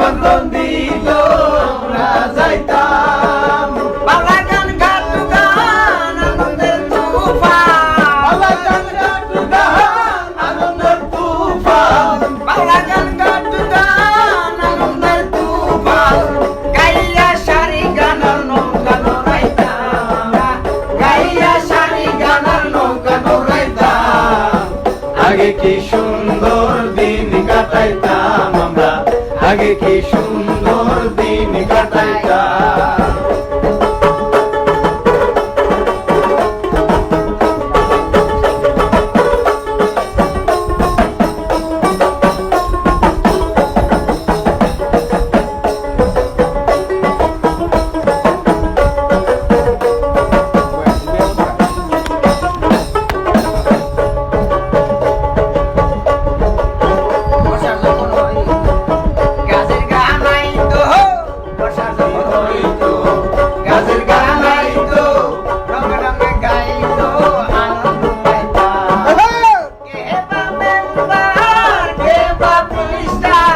বন্ধন দিল আমরা যাইতাম বালাগান ঘাট গান আনন্দের তুফান বালাগান ঘাট গান আনন্দের তুফান বালাগান ঘাট গান আনন্দের তুফান গাইয়া সারি গানার নৌকা দৌড়াইতাম গাইয়া সারি গানার নৌকা দৌড়াইতাম আগে কি সুন্দর দিন কাটাইতাম আমরা আগে কি সুন্দর দিন কাটাইতাম বর্ষার যখন হয় গাছের গান আইতো বর্ষার যখন হইতো গাছের গান আইতো রঙে রঙে গাইতো আনন্দ পাইতাম কে বা মেম্বার কে বা মিনিস্টার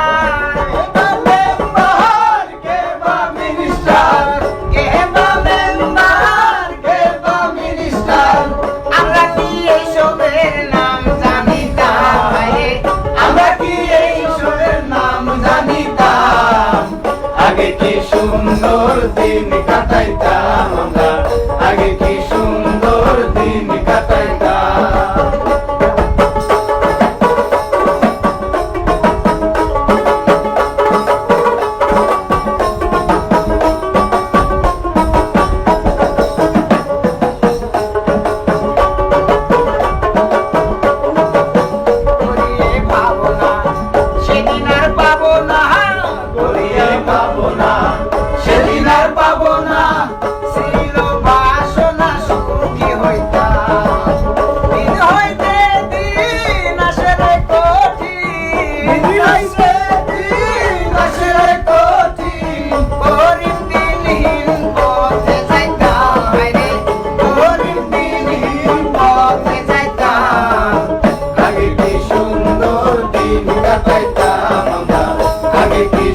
মেম্বার কে বা মিনিস্টার কে বা মেম্বার কে বা মিনিস্টার আমরা কি এইসবের নাম জানিতাম আমরা কি এই ঈশ্বরের নাম জানিতাম আগে কি সুন্দর দিন কাটাইতাম আমরা আগে কি সুন্দর দিন কাটাইতাম করিয়ে পাবো না সেদিন আর পাবো না করিয়ে পাবো না সেদিন আর পাবো না ছিল বাসনা সুখী হইতাম দিন হইতে দিন আসে রে কঠিন দিন হইছে দিন আসে রে কঠিন গরিব দিনহীন পথে যাইতাম রে গরিব দিনহীন পথে যাইতাম আগে কি সুন্দর দিন কাটাইতাম আমরা আগে কি